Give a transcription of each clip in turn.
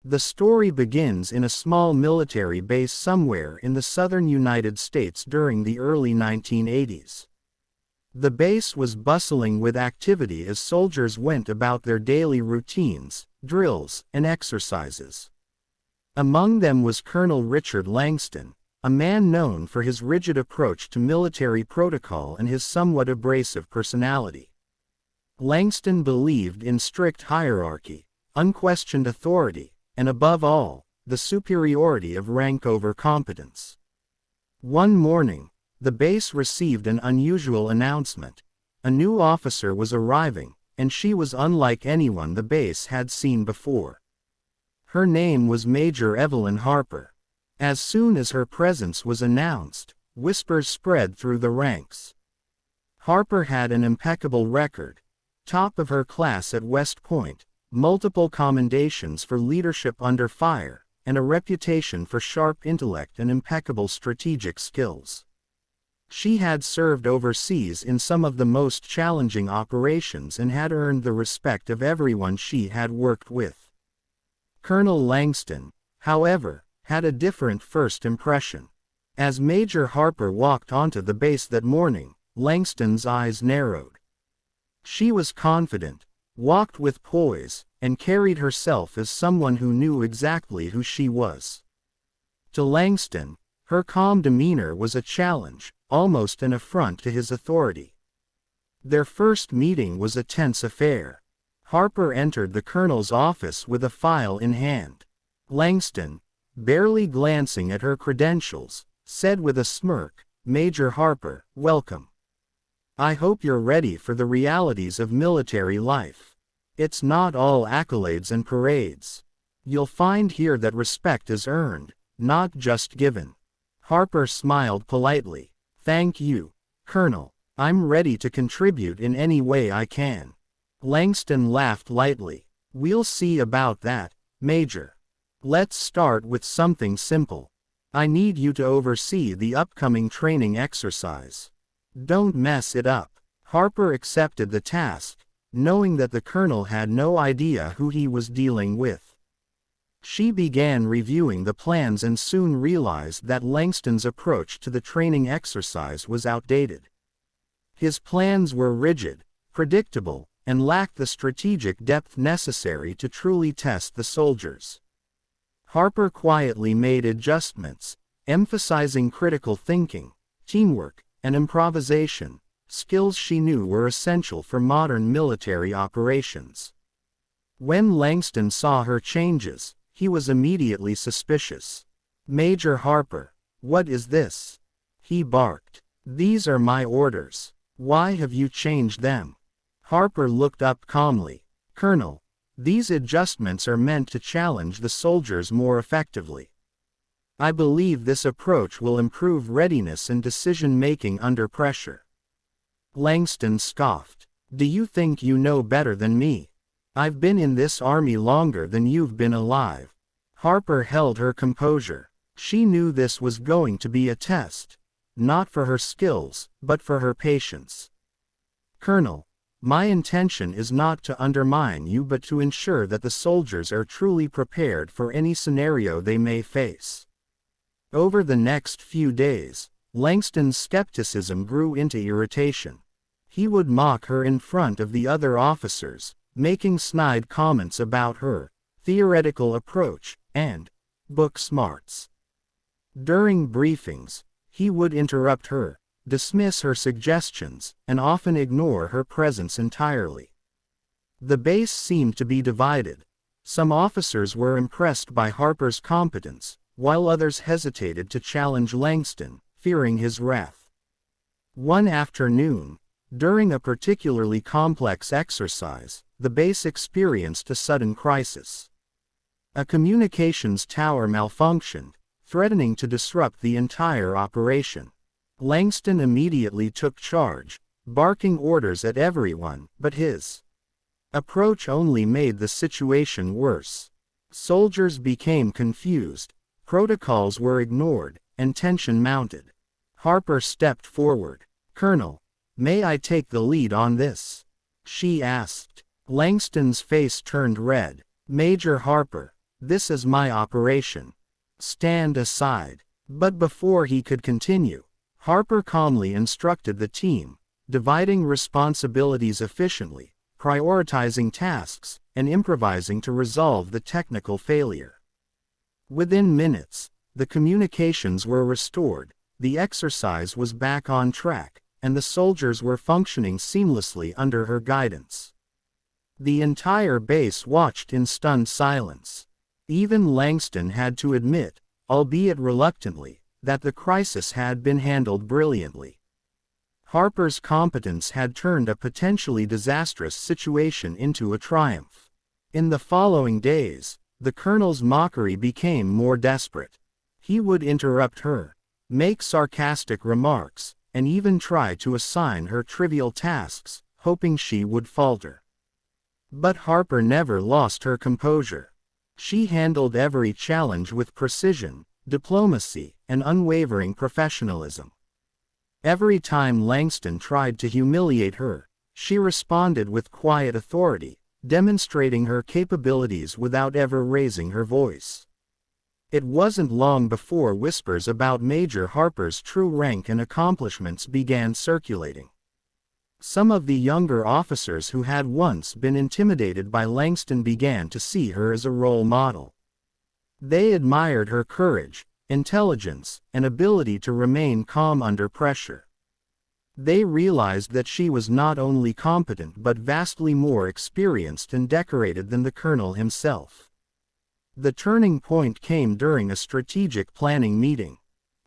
The story begins in a small military base somewhere in the southern United States during the early 1980s. The base was bustling with activity as soldiers went about their daily routines, drills, and exercises. Among them was Colonel Richard Langston, a man known for his rigid approach to military protocol and his somewhat abrasive personality. Langston believed in strict hierarchy, unquestioned authority, and above all, the superiority of rank over competence. One morning, the base received an unusual announcement. A new officer was arriving, and she was unlike anyone the base had seen before. Her name was Major Evelyn Harper. As soon as her presence was announced, whispers spread through the ranks. Harper had an impeccable record, top of her class at West Point, multiple commendations for leadership under fire, and a reputation for sharp intellect and impeccable strategic skills. She had served overseas in some of the most challenging operations and had earned the respect of everyone she had worked with. Colonel Langston, however, had a different first impression. As Major Harper walked onto the base that morning, Langston's eyes narrowed. She was confident, walked with poise, and carried herself as someone who knew exactly who she was. To Langston, her calm demeanor was a challenge, almost an affront to his authority. Their first meeting was a tense affair. Harper entered the colonel's office with a file in hand. Langston, barely glancing at her credentials, said with a smirk, "Major Harper, welcome. I hope you're ready for the realities of military life. It's not all accolades and parades. You'll find here that respect is earned, not just given." Harper smiled politely. "Thank you, Colonel. I'm ready to contribute in any way I can." Langston laughed lightly. "We'll see about that, Major. Let's start with something simple. I need you to oversee the upcoming training exercise. Don't mess it up." Harper accepted the task, knowing that the colonel had no idea who he was dealing with. She began reviewing the plans and soon realized that Langston's approach to the training exercise was outdated. His plans were rigid, predictable, and lacked the strategic depth necessary to truly test the soldiers. Harper quietly made adjustments, emphasizing critical thinking, teamwork, and improvisation, skills she knew were essential for modern military operations. When Langston saw her changes, he was immediately suspicious. "Major Harper, what is this?" he barked. "These are my orders. Why have you changed them?" Harper looked up calmly. "Colonel, these adjustments are meant to challenge the soldiers more effectively. I believe this approach will improve readiness and decision-making under pressure." Langston scoffed. "Do you think you know better than me? I've been in this army longer than you've been alive." Harper held her composure. She knew this was going to be a test, not for her skills, but for her patience. "Colonel, my intention is not to undermine you but to ensure that the soldiers are truly prepared for any scenario they may face." Over the next few days, Langston's skepticism grew into irritation. He would mock her in front of the other officers, making snide comments about her theoretical approach and book smarts. During briefings, he would interrupt her, dismiss her suggestions, and often ignore her presence entirely. The base seemed to be divided. Some officers were impressed by Harper's competence, while others hesitated to challenge Langston, fearing his wrath. One afternoon, during a particularly complex exercise, the base experienced a sudden crisis. A communications tower malfunctioned, threatening to disrupt the entire operation. Langston immediately took charge, barking orders at everyone, but his approach only made the situation worse. Soldiers became confused, protocols were ignored, and tension mounted. Harper stepped forward. "Colonel, may I take the lead on this?" she asked. Langston's face turned red. "Major Harper, This is my operation. Stand aside. But before he could continue, Harper calmly instructed the team, dividing responsibilities efficiently, prioritizing tasks, and improvising to resolve the technical failure. Within minutes, the communications were restored, the exercise was back on track, and the soldiers were functioning seamlessly under her guidance. The entire base watched in stunned silence. Even Langston had to admit, albeit reluctantly, that the crisis had been handled brilliantly. Harper's competence had turned a potentially disastrous situation into a triumph. In the following days, the colonel's mockery became more desperate. He would interrupt her, make sarcastic remarks, and even try to assign her trivial tasks, hoping she would falter. But Harper never lost her composure. She handled every challenge with precision, diplomacy, and unwavering professionalism. Every time Langston tried to humiliate her, she responded with quiet authority, demonstrating her capabilities without ever raising her voice. It wasn't long before whispers about Major Harper's true rank and accomplishments began circulating. Some of the younger officers who had once been intimidated by Langston began to see her as a role model. They admired her courage, intelligence, and ability to remain calm under pressure. They realized that she was not only competent but vastly more experienced and decorated than the colonel himself. The turning point came during a strategic planning meeting.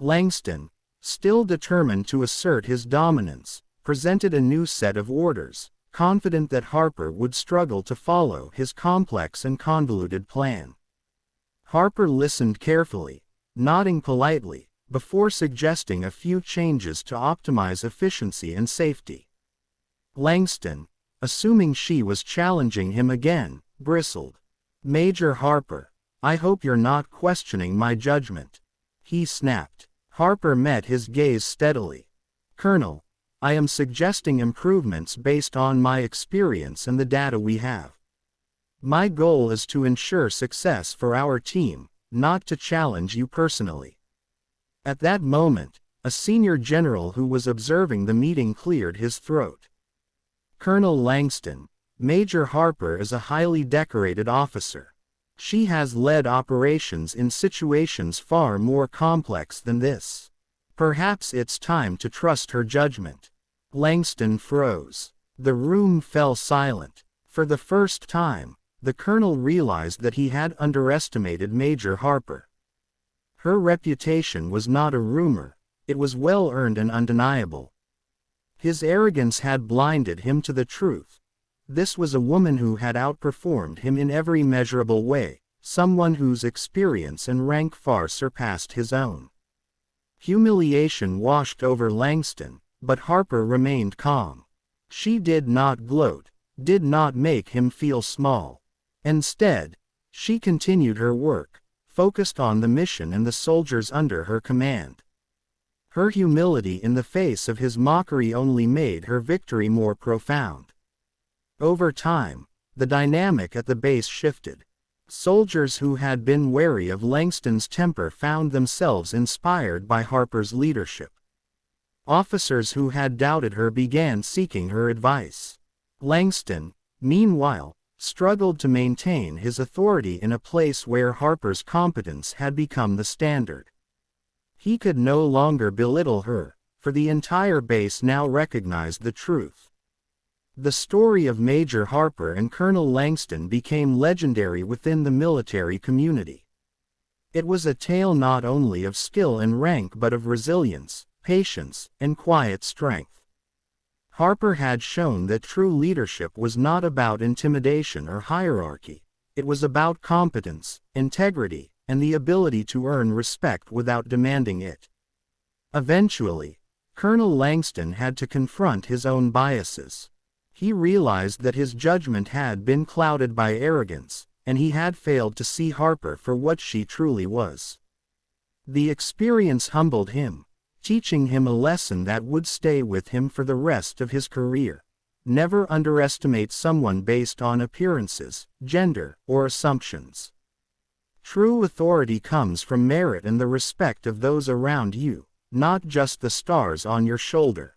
Langston, still determined to assert his dominance, presented a new set of orders, confident that Harper would struggle to follow his complex and convoluted plan. Harper listened carefully, nodding politely, before suggesting a few changes to optimize efficiency and safety. Langston, assuming she was challenging him again, bristled. "Major Harper, I hope you're not questioning my judgment," he snapped. Harper met his gaze steadily. "Colonel, I am suggesting improvements based on my experience and the data we have. My goal is to ensure success for our team, not to challenge you personally." At that moment, a senior general who was observing the meeting cleared his throat. "Colonel Langston, Major Harper is a highly decorated officer. She has led operations in situations far more complex than this. Perhaps it's time to trust her judgment." Langston froze. The room fell silent. For the first time, the colonel realized that he had underestimated Major Harper. Her reputation was not a rumor, it was well-earned and undeniable. His arrogance had blinded him to the truth. This was a woman who had outperformed him in every measurable way, someone whose experience and rank far surpassed his own. Humiliation washed over Langston, but Harper remained calm. She did not gloat, did not make him feel small. Instead, she continued her work, focused on the mission and the soldiers under her command. Her humility in the face of his mockery only made her victory more profound. Over time, the dynamic at the base shifted. Soldiers who had been wary of Langston's temper found themselves inspired by Harper's leadership. Officers who had doubted her began seeking her advice. Langston, meanwhile, struggled to maintain his authority in a place where Harper's competence had become the standard. He could no longer belittle her, for the entire base now recognized the truth. The story of Major Harper and Colonel Langston became legendary within the military community. It was a tale not only of skill and rank but of resilience, patience, and quiet strength. Harper had shown that true leadership was not about intimidation or hierarchy, it was about competence, integrity, and the ability to earn respect without demanding it. Eventually, Colonel Langston had to confront his own biases. He realized that his judgment had been clouded by arrogance, and he had failed to see Harper for what she truly was. The experience humbled him, teaching him a lesson that would stay with him for the rest of his career. Never underestimate someone based on appearances, gender, or assumptions. True authority comes from merit and the respect of those around you, not just the stars on your shoulder.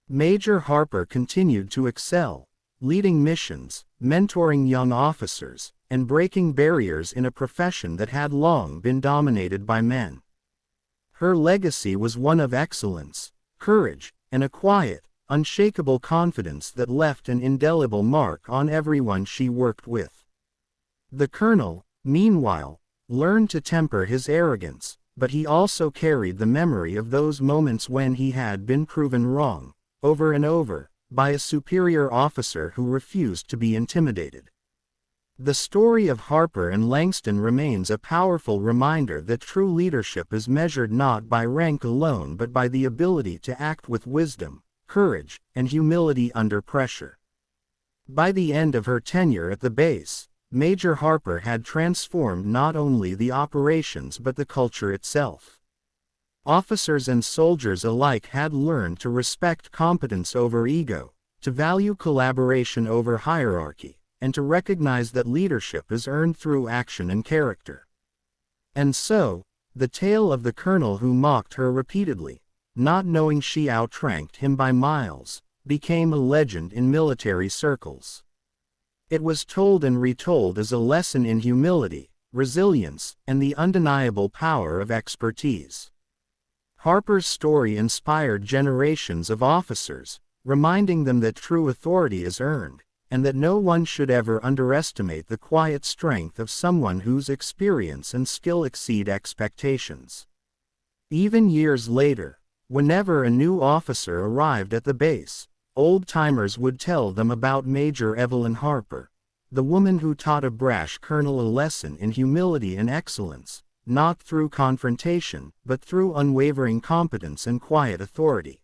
Major Harper continued to excel, leading missions, mentoring young officers, and breaking barriers in a profession that had long been dominated by men. Her legacy was one of excellence, courage, and a quiet, unshakable confidence that left an indelible mark on everyone she worked with. The colonel, meanwhile, learned to temper his arrogance, but he also carried the memory of those moments when he had been proven wrong, over and over, by a superior officer who refused to be intimidated. The story of Harper and Langston remains a powerful reminder that true leadership is measured not by rank alone but by the ability to act with wisdom, courage, and humility under pressure. By the end of her tenure at the base, Major Harper had transformed not only the operations but the culture itself. Officers and soldiers alike had learned to respect competence over ego, to value collaboration over hierarchy, and to recognize that leadership is earned through action and character. And so, the tale of the colonel who mocked her repeatedly, not knowing she outranked him by miles, became a legend in military circles. It was told and retold as a lesson in humility, resilience, and the undeniable power of expertise. Harper's story inspired generations of officers, reminding them that true authority is earned, and that no one should ever underestimate the quiet strength of someone whose experience and skill exceed expectations. Even years later, whenever a new officer arrived at the base, old-timers would tell them about Major Evelyn Harper, the woman who taught a brash colonel a lesson in humility and excellence, not through confrontation, but through unwavering competence and quiet authority.